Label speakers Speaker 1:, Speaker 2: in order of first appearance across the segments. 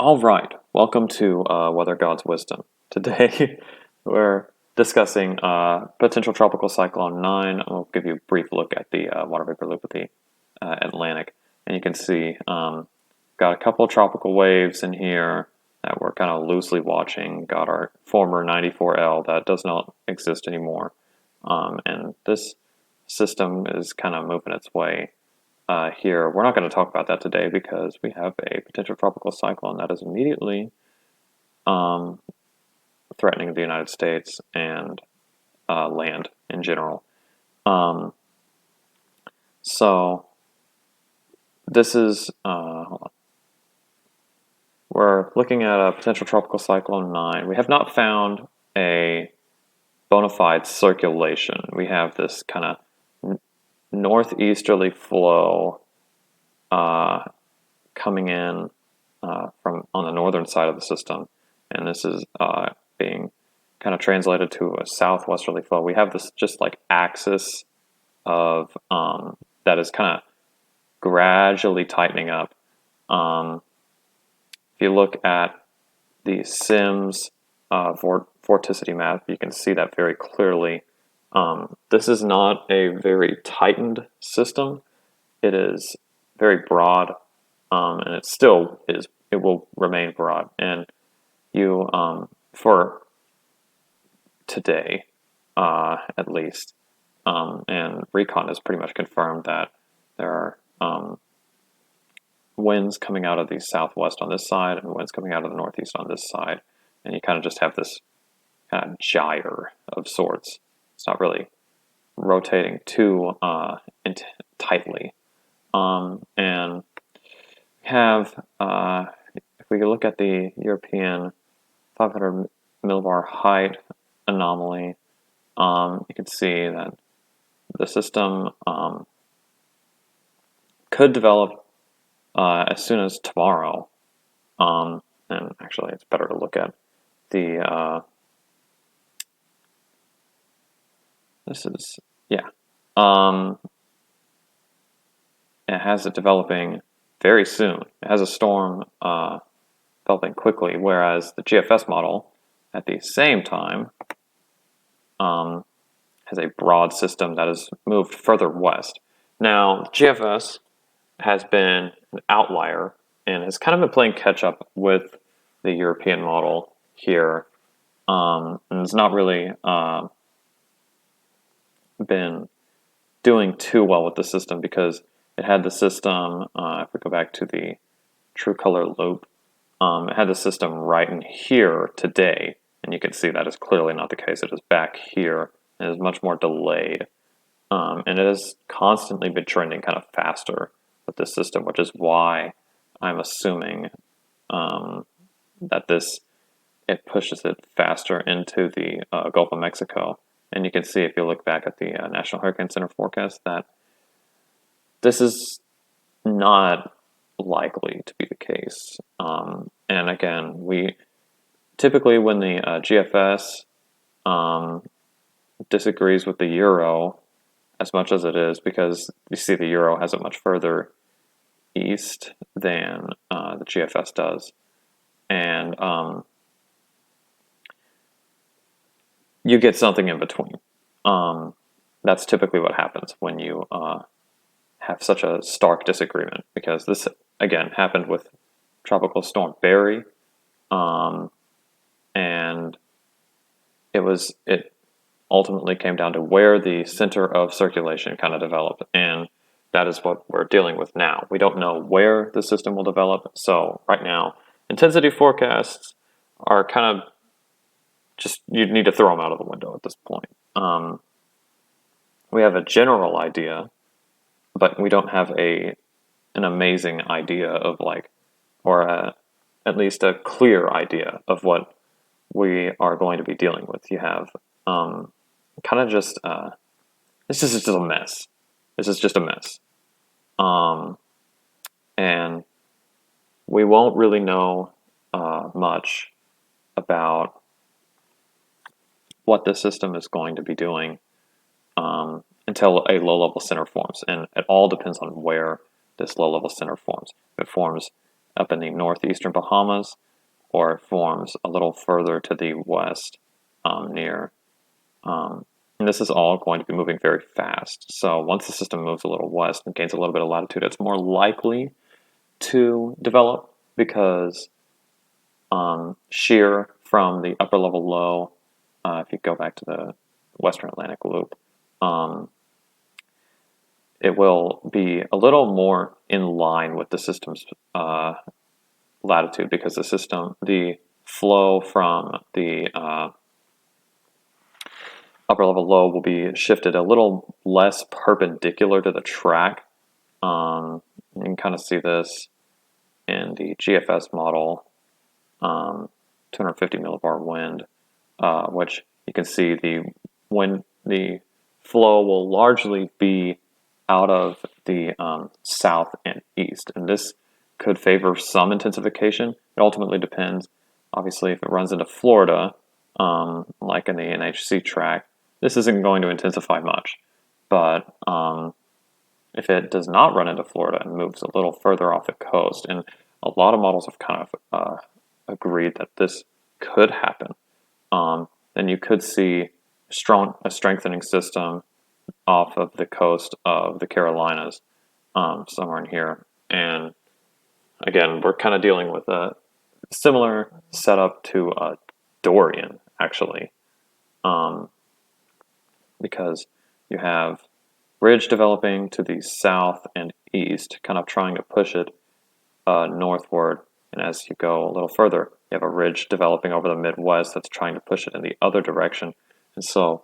Speaker 1: All right, welcome to WeatherGod's Wisdom. Today we're discussing potential tropical cyclone 9. I'll give you a brief look at the water vapor loop of the Atlantic, and you can see got a couple tropical waves in here that we're kind of loosely watching. Got our former 94L that does not exist anymore, and this system is kind of moving its way here. We're not going to talk about that today because we have a potential tropical cyclone that is immediately threatening the United States and land in general. So this is, hold on. We're looking at a potential tropical cyclone 9. We have not found a bona fide circulation. We have this kind of northeasterly flow coming in from on the northern side of the system, and this is being kind of translated to a southwesterly flow. We have this just like axis of that is kind of gradually tightening up. If you look at the CIMSS vorticity map, you can see that very clearly. This is not a very tightened system. It is very broad, and it still is. It will remain broad. And you, for today, at least, and Recon has pretty much confirmed that there are winds coming out of the southwest on this side and winds coming out of the northeast on this side, and you kind of just have this kind of gyre of sorts. It's not really rotating too tightly. And have, if we look at the European 500 millibar height anomaly, you can see that the system could develop as soon as tomorrow. And actually, it's better to look at the this is, yeah. It has it developing very soon. It has a storm developing quickly, whereas the GFS model at the same time has a broad system that has moved further west. Now, GFS has been an outlier and has kind of been playing catch up with the European model here. And it's not really been doing too well with the system because it had the system, if we go back to the true color loop, it had the system right in here today, and you can see that is clearly not the case. It is back here, and it is much more delayed, and it has constantly been trending kind of faster with this system, which is why I'm assuming that it pushes it faster into the Gulf of Mexico. And you can see if you look back at the National Hurricane Center forecast that this is not likely to be the case. And again, we typically when the GFS disagrees with the Euro as much as it is, because you see the Euro has it much further east than the GFS does. And you get something in between. That's typically what happens when you have such a stark disagreement, because this, again, happened with Tropical Storm Barry, and it ultimately came down to where the center of circulation kind of developed, and that is what we're dealing with now. We don't know where the system will develop, so right now, intensity forecasts are kind of just, you need to throw them out of the window at this point. We have a general idea, but we don't have an amazing idea of at least a clear idea of what we are going to be dealing with. You have kind of just, this is just a mess. This is just a mess. And we won't really know much about what the system is going to be doing until a low-level center forms, and it all depends on where this low-level center forms. If it forms up in the northeastern Bahamas, or it forms a little further to the west near. And this is all going to be moving very fast. So once the system moves a little west and gains a little bit of latitude, it's more likely to develop because shear from the upper level low, if you go back to the Western Atlantic loop, it will be a little more in line with the system's latitude, because the flow from the upper level low will be shifted a little less perpendicular to the track. You can kind of see this in the GFS model, 250 millibar wind, which you can see the flow will largely be out of the south and east, and this could favor some intensification. It ultimately depends. Obviously, if it runs into Florida, like in the NHC track, this isn't going to intensify much. But if it does not run into Florida and moves a little further off the coast, and a lot of models have kind of agreed that this could happen, then you could see a strengthening system off of the coast of the Carolinas, somewhere in here. And again, we're kind of dealing with a similar setup to Dorian, actually, because you have ridge developing to the south and east, kind of trying to push it northward. And as you go a little further, you have a ridge developing over the Midwest that's trying to push it in the other direction. And so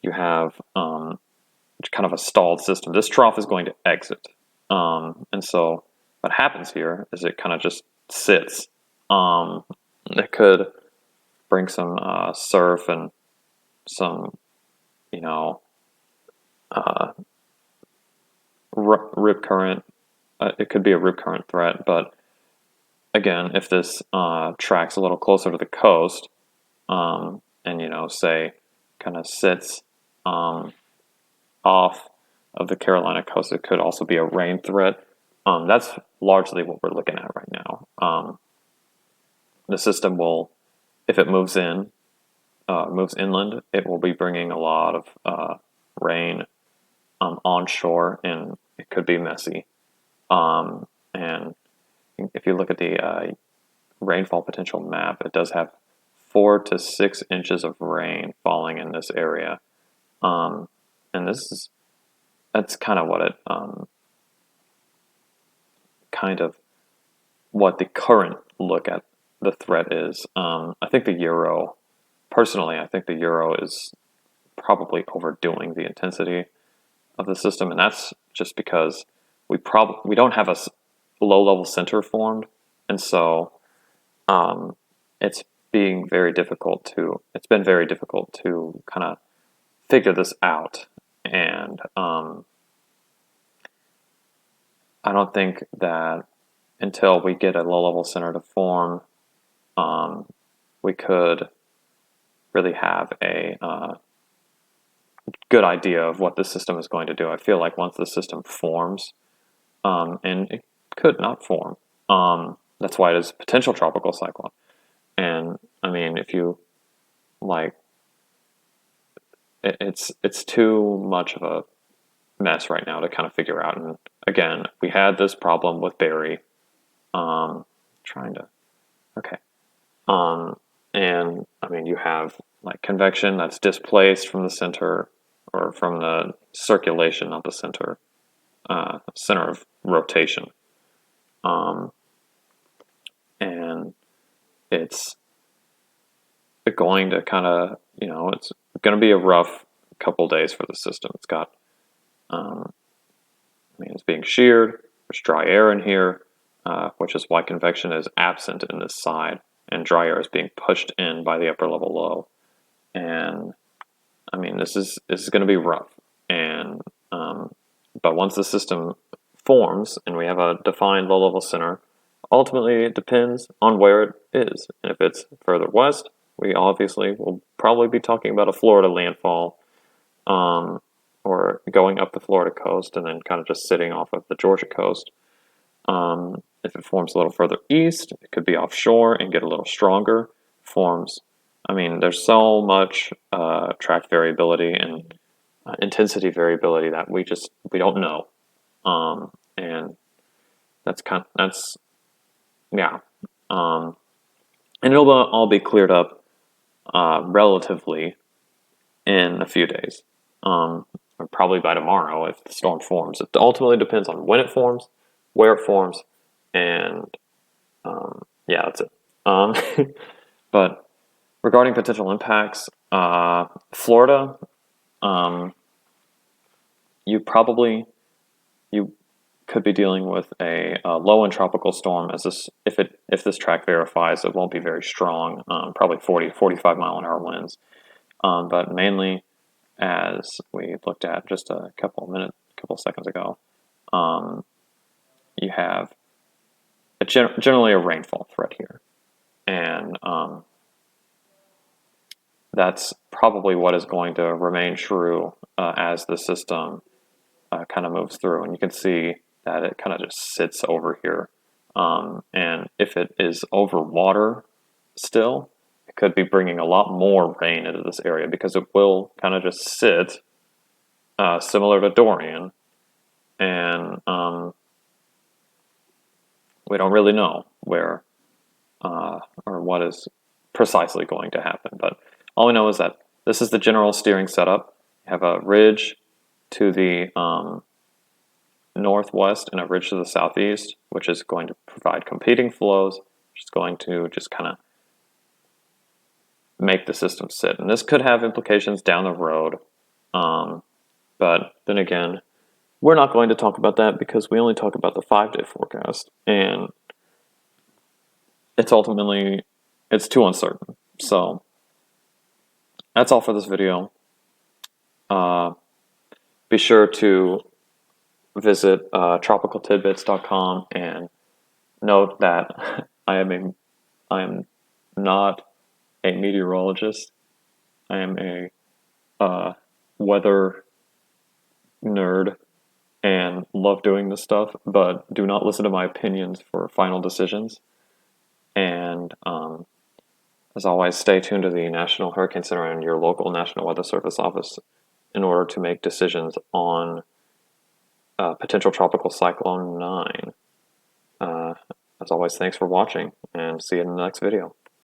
Speaker 1: you have kind of a stalled system. This trough is going to exit. And so what happens here is it kind of just sits. It could bring some surf and some, rip current. It could be a rip current threat, but again, if this tracks a little closer to the coast, and say kind of sits off of the Carolina coast, it could also be a rain threat. That's largely what we're looking at right now. The system will, if it moves inland, it will be bringing a lot of rain onshore, and it could be messy. And if you look at the rainfall potential map, it does have 4 to 6 inches of rain falling in this area. And that's kind of what it, kind of what the current look at the threat is. I think the Euro is probably overdoing the intensity of the system, and that's just because we don't have a low-level center formed, and so it's been very difficult to kind of figure this out. And I don't think that until we get a low-level center to form, we could really have a good idea of what the system is going to do. I feel like once the system forms, and it could not form, that's why it is a potential tropical cyclone. And I mean, if you like, it's too much of a mess right now to kind of figure out. And again, we had this problem with Barry. And I mean, you have like convection that's displaced from the center, or from the circulation, not the center, center of rotation. And it's going to kind of, it's going to be a rough couple days for the system. It's got, it's being sheared. There's dry air in here, which is why convection is absent in this side, and dry air is being pushed in by the upper level low. And I mean, this is going to be rough. And but once the system forms and we have a defined low level center, ultimately it depends on where it is. And if it's further west, we obviously will probably be talking about a Florida landfall, or going up the Florida coast and then kind of just sitting off of the Georgia coast. If it forms a little further east, it could be offshore and get a little stronger. Forms, I mean, there's so much track variability and intensity variability that we don't know, and yeah, and it'll all be cleared up relatively in a few days, or probably by tomorrow if the storm forms. It ultimately depends on when it forms, where it forms, and yeah, that's it. But regarding potential impacts, Florida, you could be dealing with a low end tropical storm. As this, if this track verifies, it won't be very strong. Probably 45 mile an hour winds. But mainly, as we looked at just a couple seconds ago, you have generally a rainfall threat here, and that's probably what is going to remain true as the system kind of moves through. And you can see that it kind of just sits over here. And if it is over water still, it could be bringing a lot more rain into this area because it will kind of just sit similar to Dorian. And we don't really know where or what is precisely going to happen. But all we know is that this is the general steering setup. You have a ridge to the northwest and a ridge to the southeast, which is going to provide competing flows, which is going to just kind of make the system sit. And this could have implications down the road. But then again, we're not going to talk about that because we only talk about the 5-day forecast. And it's too uncertain. So that's all for this video. Be sure to visit tropicaltidbits.com and note that I am not a meteorologist. I am a weather nerd and love doing this stuff, but do not listen to my opinions for final decisions. And as always, stay tuned to the National Hurricane Center and your local National Weather Service office in order to make decisions on potential tropical cyclone 9. As always, thanks for watching, and see you in the next video.